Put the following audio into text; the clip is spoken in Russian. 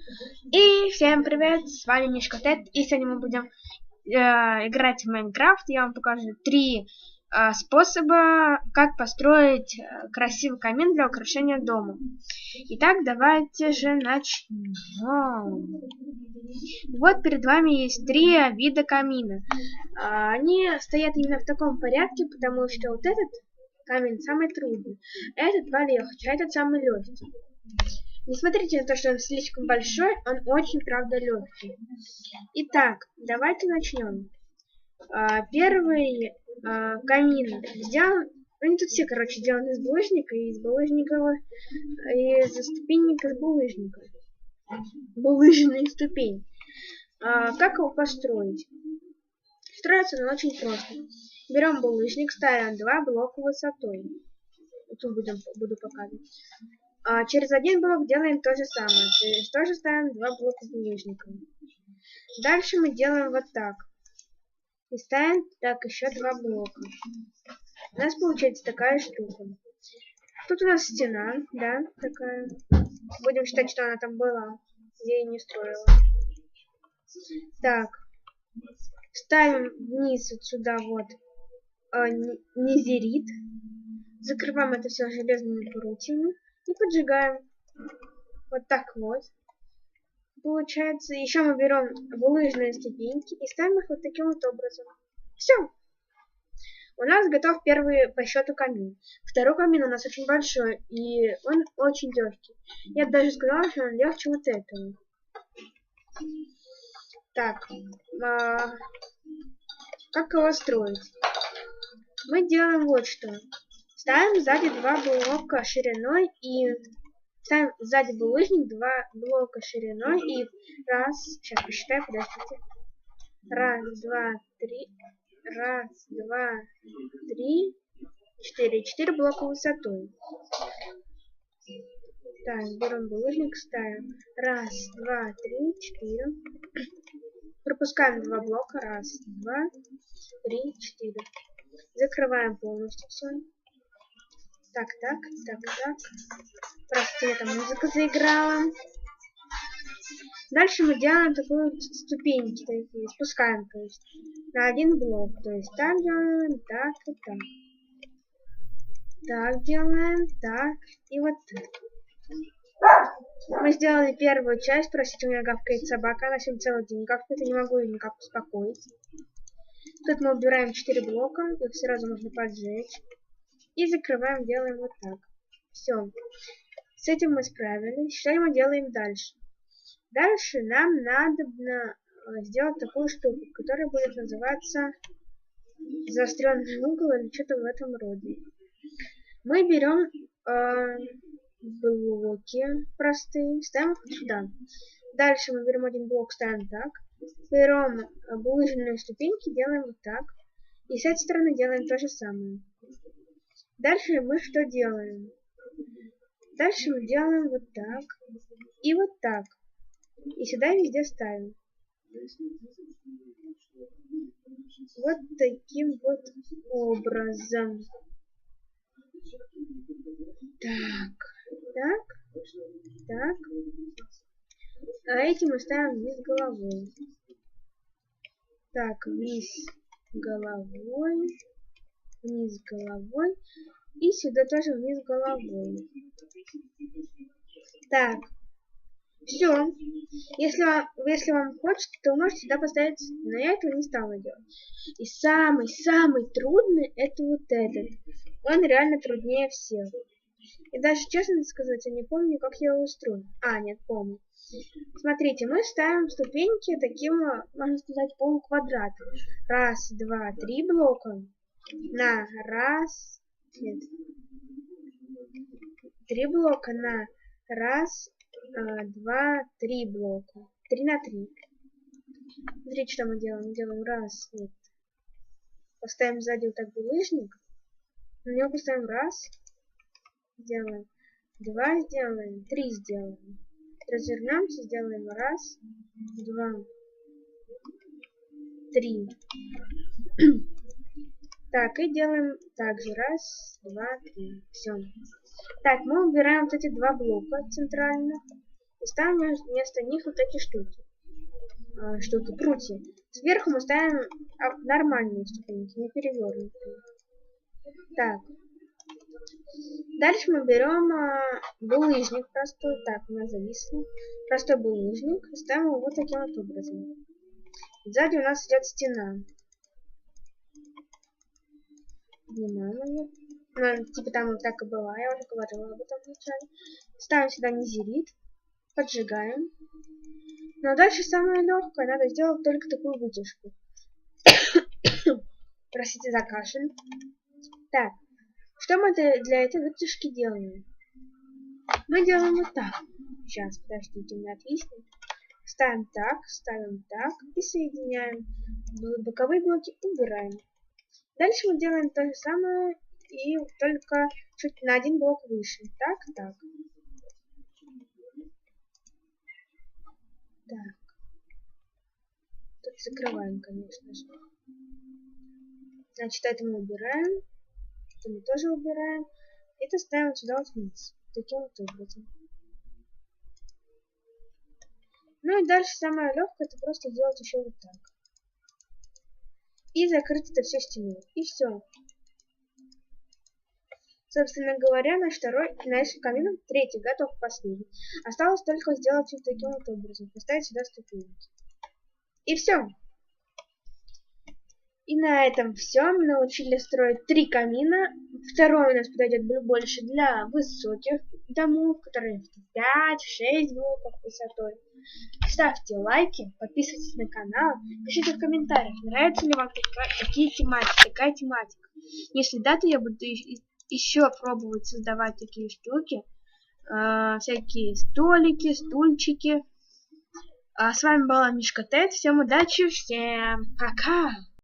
И всем привет, с вами Мишка Тед, и сегодня мы будем играть в Майнкрафт. Я вам покажу три способа, как построить красивый камин для украшения дома. Итак, давайте же начнем. Вот перед вами есть три вида камина. Они стоят именно в таком порядке, потому что вот этот камин самый трудный, этот полегче, а этот самый легкий. Не смотрите на то, что он слишком большой, он очень, правда, легкий. Итак, давайте начнем. Первый камин сделан, они тут все, короче, сделаны из булыжника, из ступенек из булыжника. Булыжная ступень. Как его построить? Строится он очень просто. Берем булыжник, ставим 2 блока высотой. Тут буду показывать. Через один блок делаем то же самое. То есть тоже ставим 2 блока булыжника. Дальше мы делаем вот так. И ставим так еще 2 блока. У нас получается такая штука. Тут у нас стена, да, такая. Будем считать, что она там была. Я ее не строила. Так. Ставим вниз вот сюда вот незерит. Закрываем это все железными прутьями. И поджигаем. Вот так вот. Получается, еще мы берем булыжные ступеньки и ставим их вот таким вот образом. Все. У нас готов первый по счету камин. Второй камин у нас очень большой, и он очень легкий. Я бы даже сказала, что он легче вот этого. Так, как его строить? Мы делаем вот что. Ставим сзади 2 блока шириной и ставим сзади булыжник, 2 блока шириной и раз, сейчас посчитаю, подождите. Раз, два, три, раз, два, три, 4. 4 блока высотой. Так, берем булыжник, ставим. Раз, два, три, 4. Пропускаем 2 блока. Раз, два, три, 4. Закрываем полностью все. Так. Простите, там музыка заиграла. Дальше мы делаем такую ступеньки, такие, спускаем, то есть, на один блок. То есть так делаем, так и так. Так делаем, так и вот так. Мы сделали первую часть. Простите, у меня гавкает собака, она сегодня целый день гавкает, я не могу ее никак успокоить. Тут мы убираем 4 блока, их сразу можно поджечь. И закрываем, делаем вот так. Все. С этим мы справились. Что мы делаем дальше? Дальше нам надо сделать такую штуку, которая будет называться заостренный угол или что-то в этом роде. Мы берем блоки простые, ставим их сюда. Дальше мы берем один блок, ставим так. Берем булыжные ступеньки, делаем вот так. И с этой стороны делаем то же самое. Дальше мы что делаем? Дальше мы делаем вот так и вот так. И сюда везде ставим. Вот таким вот образом. Так. А эти мы ставим вниз головой. Так, вниз головой. И сюда тоже вниз головой. Так. Все. Если вам хочется, то вы можете сюда поставить, но я этого не стала делать. И самый трудный это вот этот. Он реально труднее всех. И даже, честно сказать, я не помню, как я его устрою. Нет, помню. Смотрите, мы ставим ступеньки таким, можно сказать, полуквадратом. Раз, два, 3 блока. На раз. Нет. 3 блока на раз, 2, 3 блока. 3 на 3. Смотрите, что мы делаем. Мы делаем раз. Нет. Поставим сзади вот так булыжник. На него поставим раз. Сделаем 2, сделаем 3, сделаем. Развернемся, сделаем раз, 2, 3. Так, и делаем также раз, 2, 3. Все. Так, мы убираем вот эти 2 блока центральных. и ставим вместо них вот эти штуки. Прутья. Сверху мы ставим нормальные ступеньки, не перевернутые. Так. Дальше мы берем булыжник простой. Так, у нас зависло. Простой булыжник. Ставим его вот таким вот образом. Сзади у нас идет стена. Поднимаем ее. Ну, типа там так и была, я уже говорила об этом вначале. Ставим сюда незерит. Поджигаем. Но дальше самое легкое. Надо сделать только такую вытяжку. Простите за кашель. Так. Что мы для этой вытяжки делаем? Мы делаем вот так. Сейчас, подождите, у меня отвиснет. Ставим так и соединяем. Боковые блоки убираем. Дальше мы делаем то же самое, и только чуть на один блок выше. Так. Так. Тут закрываем, конечно же. Значит, это мы убираем. Это мы тоже убираем. Это ставим сюда вот вниз. Таким вот образом. Ну и дальше самое легкое, это просто сделать еще вот так. И закрыть это все стеной. И все. Собственно говоря, наш камин, третий, готов, последний. Осталось только сделать вот таким вот образом. Поставить сюда ступеньки. И все. И на этом все. Мы научились строить 3 камина. Второй у нас подойдет больше для высоких домов, которые 5-6 блоков высотой. Ставьте лайки, подписывайтесь на канал, пишите в комментариях, нравится ли вам такая тематика. Если да, то я буду еще пробовать создавать такие штуки, всякие столики, стульчики. С вами была Мишка Тед. Всем удачи, всем пока!